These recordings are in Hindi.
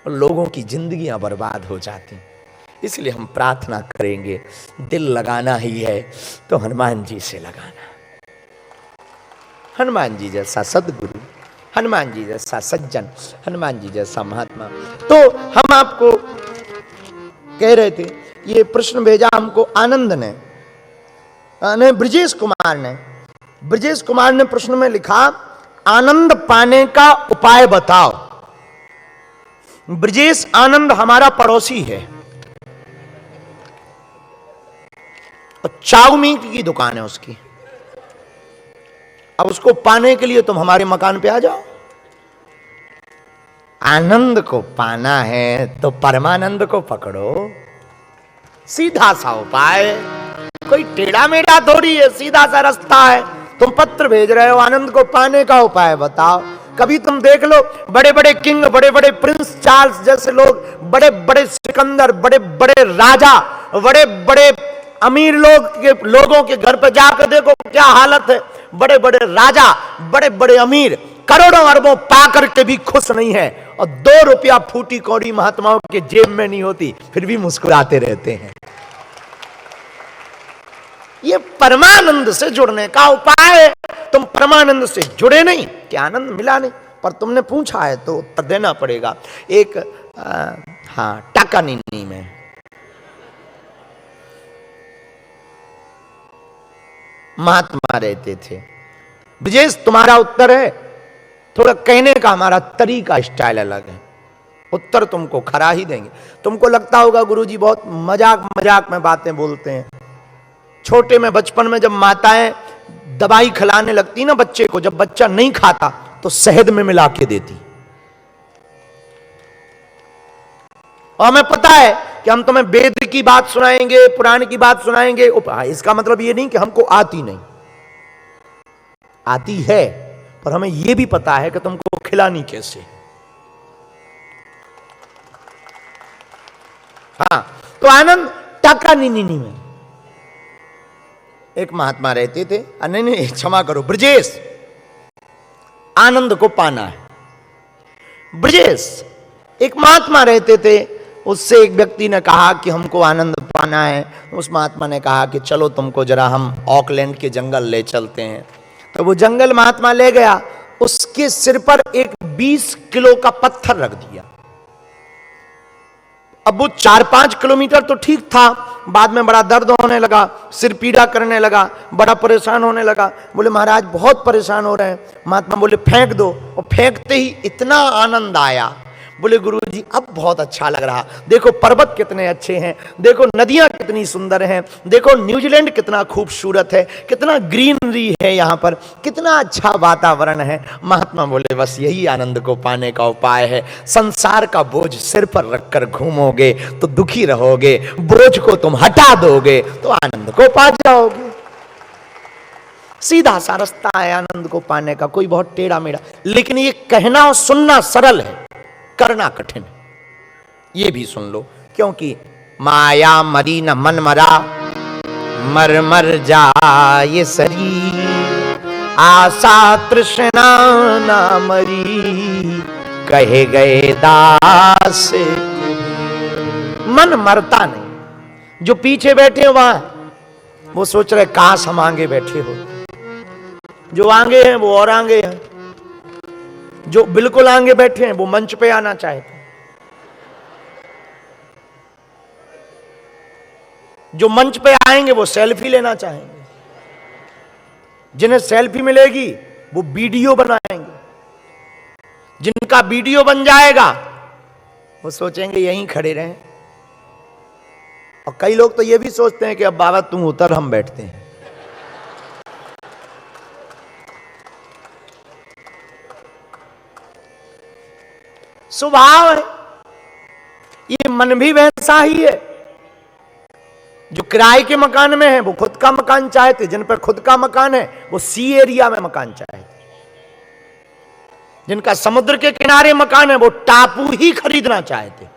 और लोगों की जिंदगियां बर्बाद हो जाती। इसलिए हम प्रार्थना करेंगे, दिल लगाना ही है तो हनुमान जी से लगाना। हनुमान जी जैसा सदगुरु, हनुमान जी जैसा सज्जन, हनुमान जी जैसा महात्मा। तो हम आपको कह रहे थे, ये प्रश्न भेजा हमको आनंद ने, ब्रजेश कुमार ने। ब्रजेश कुमार ने प्रश्न में लिखा, आनंद पाने का उपाय बताओ। ब्रजेश आनंद हमारा पड़ोसी है और चाउमीन की दुकान है उसकी। अब उसको पाने के लिए तुम हमारे मकान पे आ जाओ। आनंद को पाना है तो परमानंद को पकड़ो, सीधा सा उपाय, कोई टेढ़ा मेढ़ा थोड़ी है, सीधा सा रास्ता है। तुम पत्र भेज रहे हो, आनंद को पाने का उपाय बताओ। कभी तुम देख लो, बड़े बड़े किंग, बड़े बड़े प्रिंस चार्ल्स जैसे लोग, बड़े बड़े सिकंदर, बड़े बड़े राजा, बड़े बड़े अमीर लोगों के घर पर जाकर देखो क्या हालत है। बड़े बड़े राजा, बड़े बड़े अमीर करोड़ों अरबों पाकर के भी खुश नहीं है, और 2 रुपया फूटी कौड़ी महात्माओं के जेब में नहीं होती, फिर भी मुस्कुराते रहते हैं। ये परमानंद से जुड़ने का उपाय है। तुम परमानंद से जुड़े नहीं कि आनंद मिला नहीं, पर तुमने पूछा है तो उत्तर देना पड़ेगा। एक टाकानिनी में महात्मा रहते थे। ब्रजेश तुम्हारा उत्तर है, थोड़ा कहने का हमारा तरीका स्टाइल अलग है, उत्तर तुमको खरा ही देंगे। तुमको लगता होगा गुरुजी बहुत मजाक मजाक में बातें बोलते हैं। छोटे में बचपन में जब माताएं दवाई खिलाने लगती ना बच्चे को, जब बच्चा नहीं खाता तो शहद में मिला के देती। और हमें पता है कि हम तुम्हें वेद की बात सुनाएंगे, पुराण की बात सुनाएंगे, इसका मतलब ये नहीं कि हमको आती नहीं, आती है, पर हमें यह भी पता है कि तुमको खिलानी कैसे। हाँ, तो आनंद टाकानिनी में एक महात्मा रहते थे। नहीं, क्षमा करो, ब्रजेश आनंद को पाना है। ब्रजेश एक महात्मा रहते थे, उससे एक व्यक्ति ने कहा कि हमको आनंद पाना है। उस महात्मा ने कहा कि चलो तुमको जरा हम ऑकलैंड के जंगल ले चलते हैं। तो वो जंगल महात्मा ले गया, उसके सिर पर एक 20 किलो का पत्थर रख दिया। अब वो 4-5 किलोमीटर तो ठीक था, बाद में बड़ा दर्द होने लगा, सिर पीड़ा करने लगा, बड़ा परेशान होने लगा। बोले महाराज बहुत परेशान हो रहे हैं। महात्मा बोले फेंक दो, और फेंकते ही इतना आनंद आया। बोले गुरुजी अब बहुत अच्छा लग रहा, देखो पर्वत कितने अच्छे हैं, देखो नदियां कितनी सुंदर हैं, देखो न्यूजीलैंड कितना खूबसूरत है, कितना ग्रीनरी है यहाँ पर, कितना अच्छा वातावरण है। महात्मा बोले बस यही आनंद को पाने का उपाय है। संसार का बोझ सिर पर रखकर घूमोगे तो दुखी रहोगे, बोझ को तुम हटा दोगे तो आनंद को पा जाओगे। सीधा सा रास्ता है आनंद को पाने का, कोई बहुत टेढ़ा मेढ़ा। लेकिन ये कहना और सुनना सरल है, करना कठिन है। ये भी सुन लो, क्योंकि माया मरी न मन मरा, मर मर जाए शरीर, आशा तृष्णा न मरी, कहे गए दास। मन मरता नहीं। जो पीछे बैठे वहां वो सोच रहे काश हम आगे बैठे हो, जो आगे हैं वो और आगे हैं, जो बिल्कुल आगे बैठे हैं वो मंच पे आना चाहते हैं, जो मंच पे आएंगे वो सेल्फी लेना चाहेंगे, जिन्हें सेल्फी मिलेगी वो वीडियो बनाएंगे, जिनका वीडियो बन जाएगा वो सोचेंगे यहीं खड़े रहें। और कई लोग तो ये भी सोचते हैं कि अब बाबा तुम उतर, हम बैठते हैं। स्वभाव है, ये मन भी वैसा ही है। जो किराए के मकान में है वो खुद का मकान चाहते, जिन पर खुद का मकान है वो सी एरिया में मकान चाहते, जिनका समुद्र के किनारे मकान है वो टापू ही खरीदना चाहते,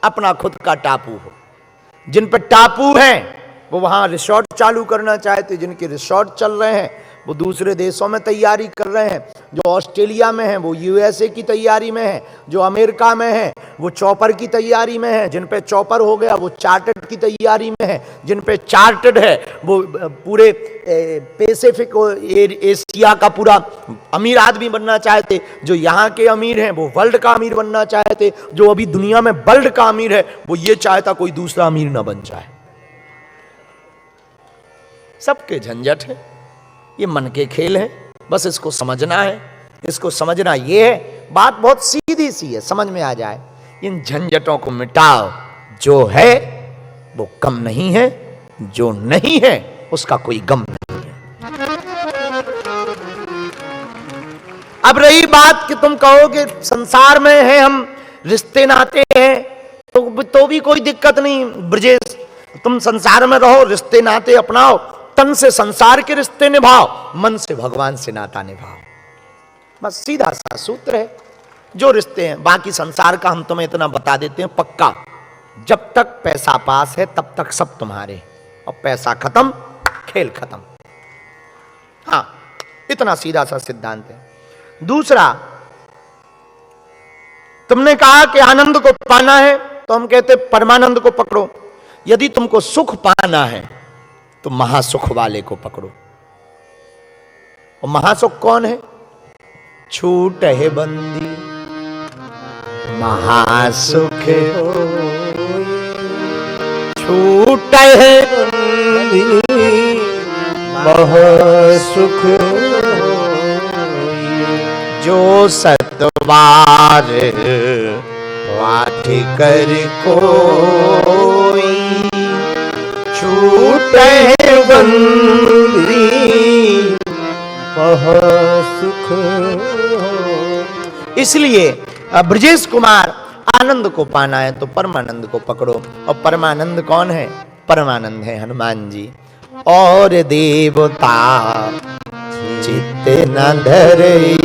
अपना खुद का टापू हो। जिन पर टापू है वो वहां रिसोर्ट चालू करना चाहते, जिनके रिसोर्ट चल रहे हैं वो दूसरे देशों में तैयारी कर रहे हैं, जो ऑस्ट्रेलिया में है वो यूएसए की तैयारी में है, जो अमेरिका में है वो चॉपर की तैयारी में है, जिन पे चॉपर हो गया वो चार्टर्ड की तैयारी में है, जिन पे चार्टर्ड है वो पूरे पैसिफिक एशिया का पूरा अमीर आदमी बनना चाहते, जो यहाँ के अमीर हैं वो वर्ल्ड का अमीर बनना चाहते, जो अभी दुनिया में वर्ल्ड का अमीर है वो ये चाहता कोई दूसरा अमीर ना बन जाए। सबके झंझट है, ये मन के खेल है, बस इसको समझना है। इसको समझना ये है, बात बहुत सीधी सी है, समझ में आ जाए। इन झंझटों को मिटाओ, जो है वो कम नहीं है, जो नहीं है उसका कोई गम नहीं है। अब रही बात कि तुम कहोगे संसार में है, हम रिश्ते नाते हैं, तो भी कोई दिक्कत नहीं ब्रजेश, तुम संसार में रहो, रिश्ते नाते अपनाओ, तन से संसार के रिश्ते निभाओ, मन से भगवान से नाता निभाओ। बस सीधा सा सूत्र है। जो रिश्ते हैं, बाकी संसार का हम तुम्हें इतना बता देते हैं पक्का, जब तक पैसा पास है तब तक सब तुम्हारे, और पैसा खत्म खेल खत्म। हाँ, इतना सीधा सा सिद्धांत है। दूसरा, तुमने कहा कि आनंद को पाना है, तो हम कहते परमानंद को पकड़ो। यदि तुमको सुख पाना है तो महासुख वाले को पकड़ो। और महासुख कौन है? छूट है बंदी महासुख हो, छूट है बंदी महासुख जो सतवार वाठ कर कोई, छूट है बंदी महासुख। इसलिए ब्रजेश कुमार, आनंद को पाना है तो परमानंद को पकड़ो। और परमानंद कौन है? परमानंद है हनुमान जी। और देवता चित्त न धरई,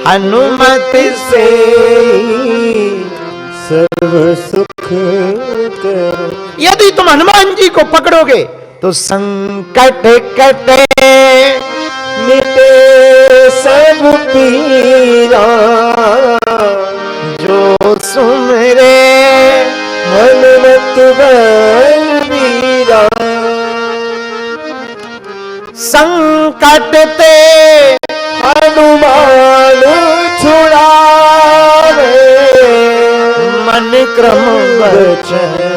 हनुमत से सर्व सुख कर। यदि तुम हनुमान जी को पकड़ोगे तो संकट कटे, मिटे सब पीरा, जो सुमरे हनुमत बलबीरा। संकट ते हनुमान छुड़ावे, मन क्रम बचन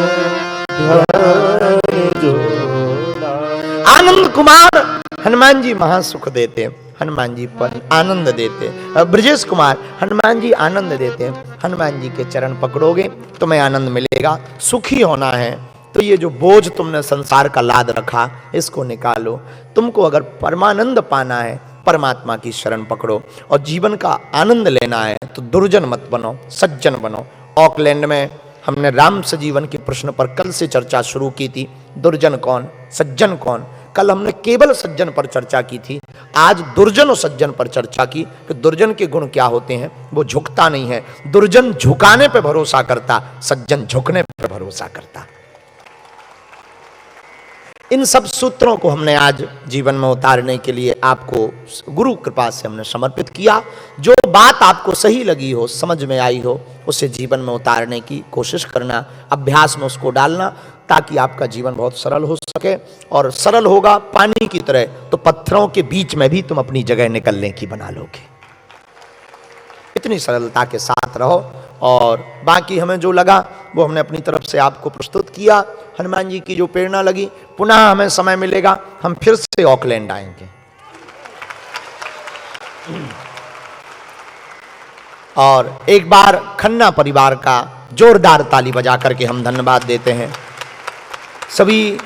आनंद कुमार हनुमान जी महासुख देते हैं, हनुमान जी पर आनंद देते हैं। ब्रजेश कुमार हनुमान जी आनंद देते हैं। हनुमान जी के चरण पकड़ोगे तुम्हें आनंद मिलेगा। सुखी होना है तो ये जो बोझ तुमने संसार का लाद रखा इसको निकालो। तुमको अगर परमानंद पाना है परमात्मा की शरण पकड़ो। और जीवन का आनंद लेना है तो दुर्जन मत बनो, सज्जन बनो। ऑकलैंड में हमने राम सजीवन के प्रश्न पर कल से चर्चा शुरू की थी। दुर्जन कौन, सज्जन कौन? कल हमने केवल सज्जन पर चर्चा की थी, आज दुर्जन और सज्जन पर चर्चा की कि दुर्जन के गुण क्या होते हैं। वो झुकता नहीं है, दुर्जन झुकाने पे भरोसा करता, सज्जन झुकने पे भरोसा करता। इन सब सूत्रों को हमने आज जीवन में उतारने के लिए आपको गुरु कृपा से हमने समर्पित किया। जो बात आपको सही लगी हो, समझ में आई हो, उसे जीवन में उतारने की कोशिश करना, अभ्यास में उसको डालना, ताकि आपका जीवन बहुत सरल हो सके। और सरल होगा पानी की तरह तो पत्थरों के बीच में भी तुम अपनी जगह निकलने की बना लोगे। इतनी सरलता के साथ रहो। और बाकी हमें जो लगा वो हमने अपनी तरफ से आपको प्रस्तुत किया। हनुमान जी की जो प्रेरणा लगी, पुनः हमें समय मिलेगा हम फिर से ऑकलैंड आएंगे। और एक बार खन्ना परिवार का जोरदार ताली बजा करके हम धन्यवाद देते हैं। सभी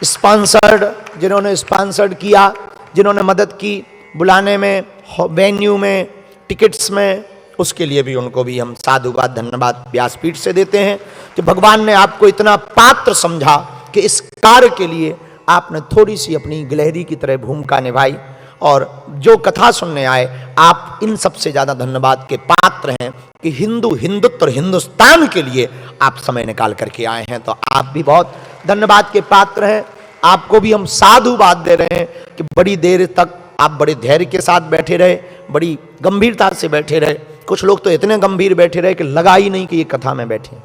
स्पॉन्सर्ड, जिन्होंने स्पॉन्सर्ड किया, जिन्होंने मदद की बुलाने में, वेन्यू में, टिकट्स में, उसके लिए भी उनको भी हम साधुवाद धन्यवाद व्यासपीठ से देते हैं कि भगवान ने आपको इतना पात्र समझा कि इस कार्य के लिए आपने थोड़ी सी अपनी गिलहरी की तरह भूमिका निभाई। और जो कथा सुनने आए, आप इन सबसे ज़्यादा धन्यवाद के पात्र हैं कि हिंदुत्व और हिंदुस्तान के लिए आप समय निकाल करके आए हैं, तो आप भी बहुत धन्यवाद के पात्र हैं। आपको भी हम साधु बात दे रहे हैं कि बड़ी देर तक आप बड़े धैर्य के साथ बैठे रहे, बड़ी गंभीरता से बैठे रहे। कुछ लोग तो इतने गंभीर बैठे रहे कि लगा ही नहीं कि ये कथा में बैठे।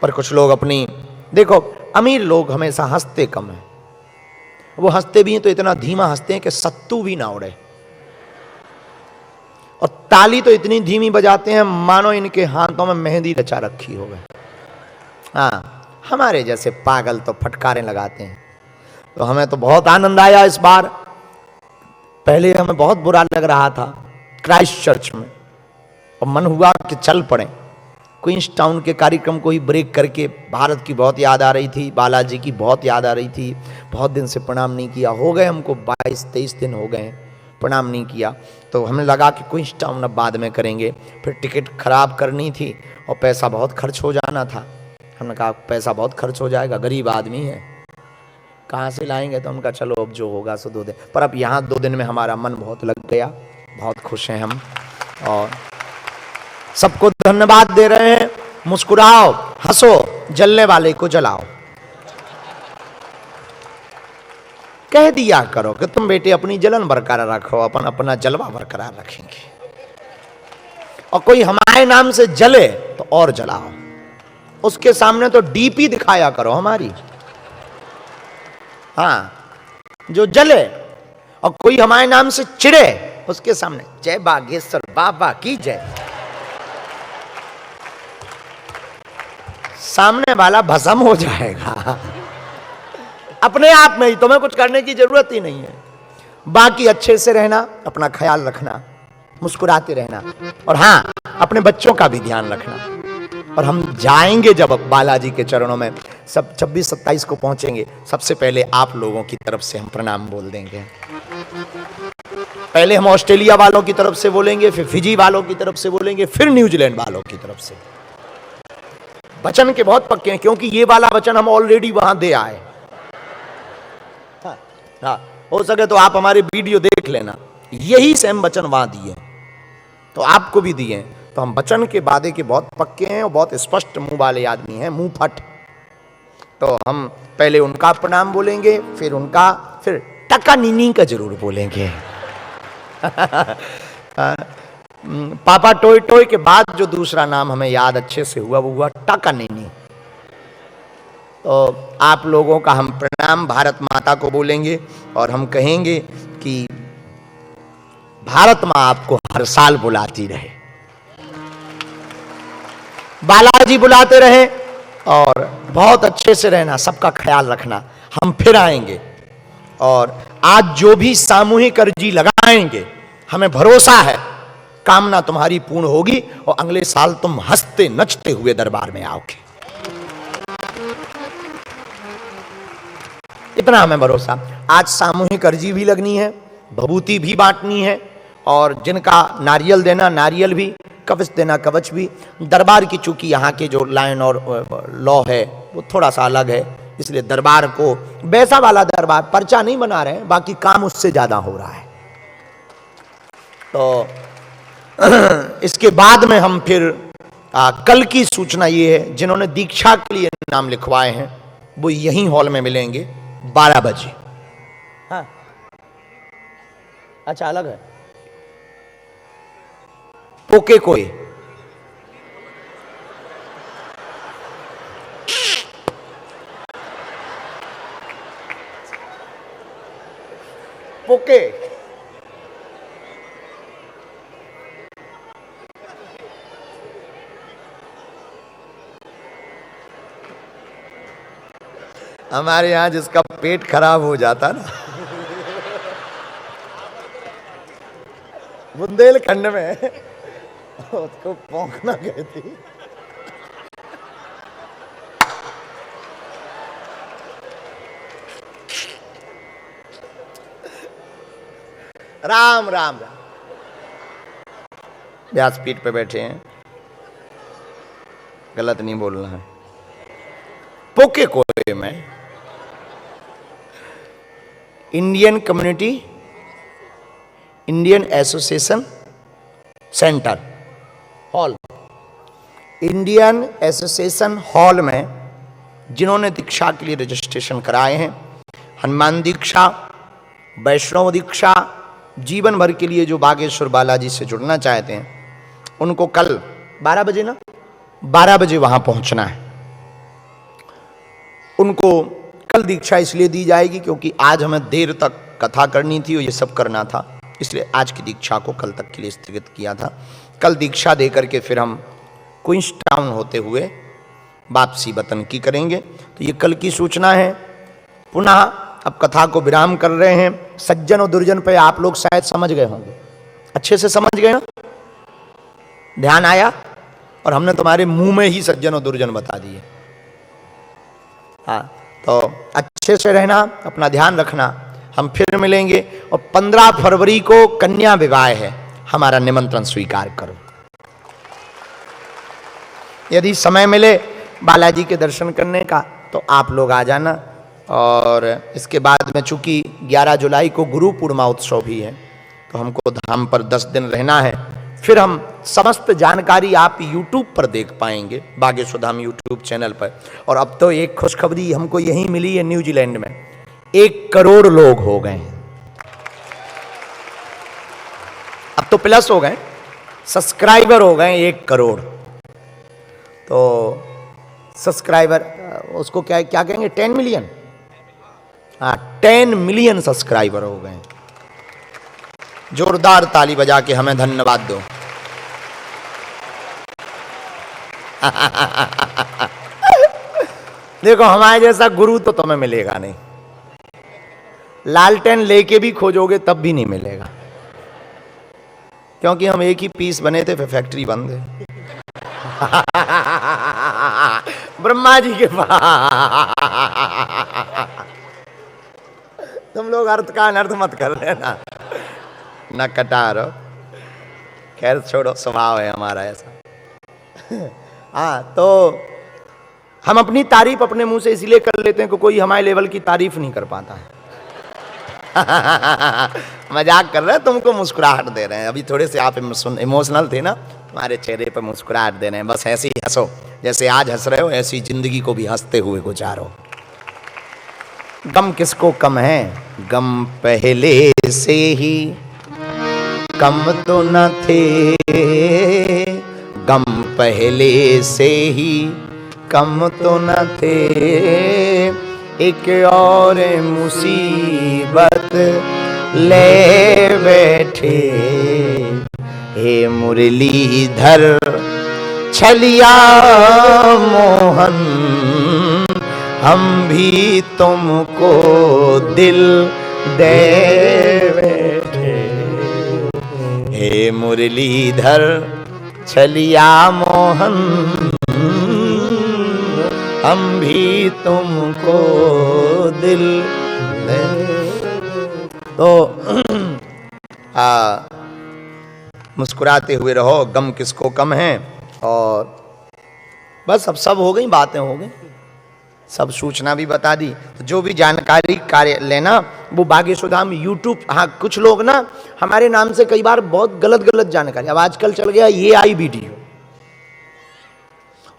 पर कुछ लोग अपनी, देखो अमीर लोग हमेशा हंसते कम हैं, वो हंसते भी हैं तो इतना धीमा हंसते हैं कि सत्तू भी ना उड़े, और ताली तो इतनी धीमी बजाते हैं मानो इनके हाथों में मेहंदी रचा रखी हो गए। हाँ, हमारे जैसे पागल तो फटकारें लगाते हैं। तो हमें तो बहुत आनंद आया इस बार। पहले हमें बहुत बुरा लग रहा था क्राइस्ट चर्च में, और मन हुआ कि चल पड़े। क्वींस टाउन के कार्यक्रम को ही ब्रेक करके भारत की बहुत याद आ रही थी, बालाजी की बहुत याद आ रही थी। बहुत दिन से प्रणाम नहीं किया, हो गए हमको 22-23 दिन हो गए प्रणाम नहीं किया। तो हमें लगा कि क्वींस टाउन अब बाद में करेंगे। फिर टिकट खराब करनी थी और पैसा बहुत खर्च हो जाना था। हमने कहा पैसा बहुत खर्च हो जाएगा, गरीब आदमी है, कहाँ से लाएंगे। तो उनका चलो अब जो होगा सो 2 दिन। पर अब यहाँ 2 दिन में हमारा मन बहुत लग गया, बहुत खुश हैं हम, और सबको धन्यवाद दे रहे हैं। मुस्कुराओ, हंसो, जलने वाले को जलाओ। कह दिया करो कि तुम बेटे अपनी जलन बरकरार रखो, अपन अपना जलवा बरकरार रखेंगे। और कोई हमारे नाम से जले तो और जलाओ, उसके सामने तो डीपी दिखाया करो हमारी। हाँ, जो जले और कोई हमारे नाम से चिढ़े उसके सामने जय बागेश्वर बाबा की जय। सामने वाला भस्म हो जाएगा अपने आप में ही, तुम्हें कुछ करने की जरूरत ही नहीं है। बाकी अच्छे से रहना, अपना ख्याल रखना, मुस्कुराते रहना, और हाँ अपने बच्चों का भी ध्यान रखना। और हम जाएंगे जब बालाजी के चरणों में, सब 26-27 को पहुंचेंगे, सबसे पहले आप लोगों की तरफ से हम प्रणाम बोल देंगे। पहले हम ऑस्ट्रेलिया वालों की तरफ से बोलेंगे, फिर फिजी वालों की तरफ से बोलेंगे, फिर न्यूजीलैंड वालों की तरफ से। वचन के बहुत पक्के हैं, क्योंकि ये वाला वचन हम ऑलरेडी वहां दे आए। हाँ, हो सके तो आप हमारे वीडियो देख लेना, यही सेम वचन वहां दिए तो आपको भी दिए। तो हम वचन के वादे के बहुत पक्के हैं और बहुत स्पष्ट मुंह वाले आदमी हैं, मुंह फट। तो हम पहले उनका प्रणाम बोलेंगे, फिर उनका, फिर टका नीनी का जरूर बोलेंगे पापा टोय टोय के बाद जो दूसरा नाम हमें याद अच्छे से हुआ वो हुआ टका नीनी। तो आप लोगों का हम प्रणाम भारत माता को बोलेंगे, और हम कहेंगे कि भारत माँ आपको हर साल बुलाती रहे, बालाजी बुलाते रहे, और बहुत अच्छे से रहना, सबका ख्याल रखना। हम फिर आएंगे, और आज जो भी सामूहिक अर्जी लगाएंगे, हमें भरोसा है कामना तुम्हारी पूर्ण होगी, और अगले साल तुम हंसते नचते हुए दरबार में आओगे। इतना हमें भरोसा। आज सामूहिक अर्जी भी लगनी है, भभूति भी बांटनी है, और जिनका नारियल देना नारियल भी, कवच देना कवच भी। दरबार की चूंकि यहाँ के जो लाइन और लॉ है वो थोड़ा सा अलग है, इसलिए दरबार को वैसा वाला दरबार पर्चा नहीं बना रहे हैं, बाकी काम उससे ज्यादा हो रहा है। तो इसके बाद में हम फिर कल की सूचना ये है, जिन्होंने दीक्षा के लिए नाम लिखवाए हैं वो यहीं हॉल में मिलेंगे 12 बजे। हाँ, अच्छा अलग है। ओके, कोई ओके हमारे यहां जिसका पेट खराब हो जाता ना बुंदेलखंड में उसको पौंखना कहती। राम राम राम। व्यासपीठ पे बैठे हैं, गलत नहीं बोलना है। पोके कोए में Indian community Indian association centre hall, Indian association hall में जिन्होंने दीक्षा के लिए रजिस्ट्रेशन कराए हैं, हनुमान दीक्षा, वैष्णव दीक्षा, जीवन भर के लिए जो बागेश्वर बालाजी से जुड़ना चाहते हैं, उनको कल 12 बजे ना 12 बजे वहां पहुंचना है। उनको कल दीक्षा इसलिए दी जाएगी क्योंकि आज हमें देर तक कथा करनी थी और ये सब करना था, इसलिए आज की दीक्षा को कल तक के लिए स्थगित किया था। कल दीक्षा दे करके फिर हम क्वींस टाउन होते हुए वापसी वतन की करेंगे। तो ये कल की सूचना है। पुनः अब कथा को विराम कर रहे हैं। सज्जन और दुर्जन पे आप लोग शायद समझ गए होंगे, अच्छे से समझ गए ना, ध्यान आया, और हमने तुम्हारे मुंह में ही सज्जन और दुर्जन बता दिए। हाँ, तो अच्छे से रहना, अपना ध्यान रखना। हम फिर मिलेंगे और 15 फरवरी को कन्या विवाह है, हमारा निमंत्रण स्वीकार करो। यदि समय मिले बालाजी के दर्शन करने का तो आप लोग आ जाना। और इसके बाद में चूंकि 11 जुलाई को गुरु पूर्णिमा उत्सव भी है, तो हमको धाम पर 10 दिन रहना है। फिर हम समस्त जानकारी आप YouTube पर देख पाएंगे, बागेश्वर धाम YouTube चैनल पर। और अब तो एक खुशखबरी हमको यहीं मिली है, न्यूजीलैंड में 1 करोड़ लोग हो गए हैं। अब तो प्लस हो गए, सब्सक्राइबर हो गए 1 करोड़। तो सब्सक्राइबर उसको क्या क्या कहेंगे, 10 मिलियन, हाँ 10 मिलियन सब्सक्राइबर हो गए। जोरदार ताली बजा के हमें धन्यवाद दो। देखो, हमारे जैसा गुरु तो तुम्हें मिलेगा नहीं, लालटेन लेके भी खोजोगे तब भी नहीं मिलेगा, क्योंकि हम एक ही पीस बने थे, फिर फैक्ट्री बंद है। ब्रह्मा जी के पास। तुम लोग अर्थ का अनर्थ मत कर लेना, न कटारो। खैर छोड़ो, स्वभाव है हमारा ऐसा। हाँ, तो हम अपनी तारीफ अपने मुंह से इसलिए कर लेते हैं कि कोई हमारे लेवल की तारीफ नहीं कर पाता है। मजाक कर रहे हैं, तुमको मुस्कुराहट दे रहे हैं। अभी थोड़े से आप इमोशनल थे ना, तुम्हारे चेहरे पर मुस्कुराहट दे रहे हैं। बस ऐसे ही हंसो, जैसे आज हंस रहे हो, ऐसी जिंदगी को भी हंसते हुए गुजारो। गम किसको कम है, गम पहले से ही कम तो न थे, गम पहले से ही कम तो न थे, एक और मुसीबत ले बैठे, हे मुरलीधर छलिया मोहन, हम भी तुमको दिल दे बैठे, हे मुरलीधर छलिया मोहन, हम भी तुमको दिल दे। तो मुस्कुराते हुए रहो, गम किसको कम है। और बस अब सब हो गई, बातें हो गई, सब सूचना भी बता दी। तो जो भी जानकारी कार्य लेना वो बागेश्वर धाम यूट्यूब। हाँ, कुछ लोग ना हमारे नाम से कई बार बहुत गलत गलत जानकारी, अब आजकल चल गया ये आई वीडियो,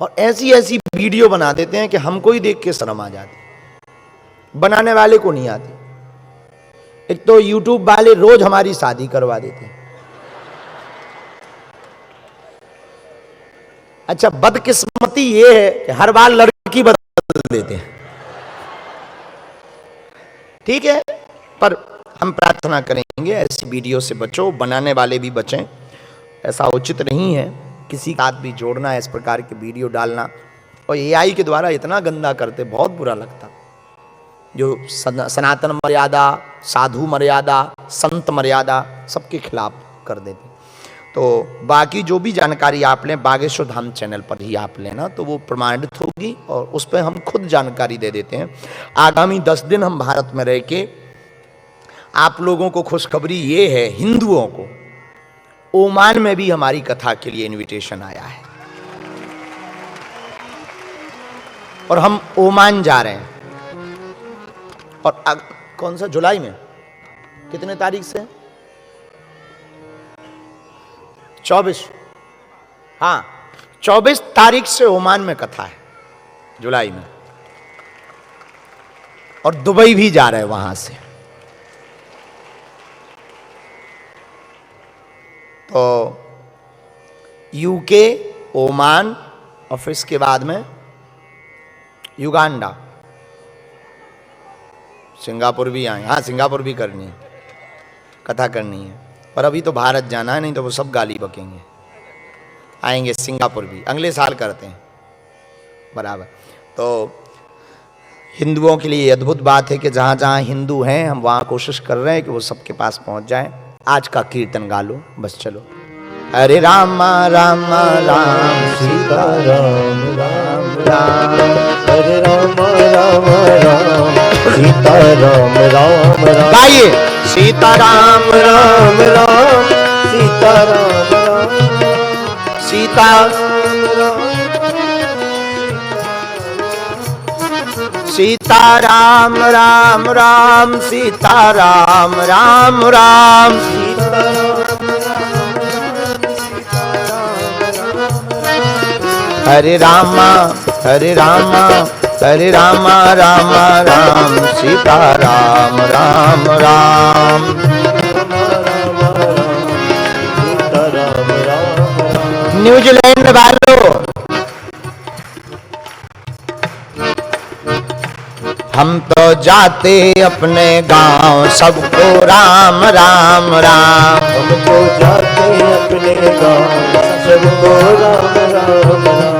और ऐसी ऐसी वीडियो बना देते हैं कि हमको ही देख के शर्म आ जाती, बनाने वाले को नहीं आती। एक तो यूट्यूब वाले रोज हमारी शादी करवा देते हैं। अच्छा, बदकिस्मती ये है कि हर बार लड़की बदल देते हैं। ठीक है, पर हम प्रार्थना करेंगे ऐसी वीडियो से बचो, बनाने वाले भी बचें। ऐसा उचित नहीं है किसी का हाथ भी जोड़ना, इस प्रकार की वीडियो डालना। और एआई के द्वारा इतना गंदा करते, बहुत बुरा लगता। जो सनातन मर्यादा, साधु मर्यादा, संत मर्यादा सबके खिलाफ कर देते। तो बाकी जो भी जानकारी आप लें बागेश्वर धाम चैनल पर ही आप लेना, तो वो प्रमाणित होगी और उस पर हम खुद जानकारी दे देते हैं। आगामी 10 दिन हम भारत में रह के, आप लोगों को खुशखबरी ये है, हिंदुओं को ओमान में भी हमारी कथा के लिए इनविटेशन आया है और हम ओमान जा रहे हैं। और कौन सा, जुलाई में कितने तारीख से? 24। हाँ, 24 तारीख से ओमान में कथा है, जुलाई में। और दुबई भी जा रहे वहां से। तो यूके, ओमान और फिर इसके बाद में युगांडा, सिंगापुर भी आए। हाँ, सिंगापुर भी करनी है, कथा करनी है, पर अभी तो भारत जाना है, नहीं तो वो सब गाली बकेंगे। आएंगे सिंगापुर भी, अगले साल करते हैं बराबर। तो हिंदुओं के लिए अद्भुत बात है कि जहाँ जहाँ हिंदू हैं हम वहाँ कोशिश कर रहे हैं कि वो सबके पास पहुँच जाएं। आज का कीर्तन गा लो बस, चलो। हरे राम राम राम सीता राम राम राम, हरे राम राम राम सीता राम राम राम। गाइए, सीता राम राम राम सीता राम राम, सीता सीता राम राम राम, सीता राम राम राम, सीता हरे रामा हरे रामा हरे रामा राम राम, सीता राम राम राम। सीता राम राम। न्यूजीलैंड वालों, हम तो जाते अपने गांव, सबको राम राम राम। हमको जाते अपने गाँव, सबको राम राम राम।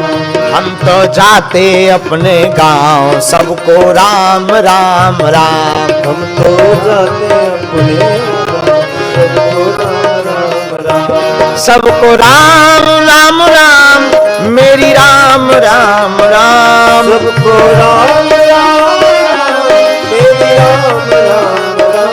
हम तो जाते अपने गांव, सबको राम राम राम। हम तो जाते अपने गाँव, सबको राम राम राम। सबको राम राम राम, मेरी राम राम राम। सबको राम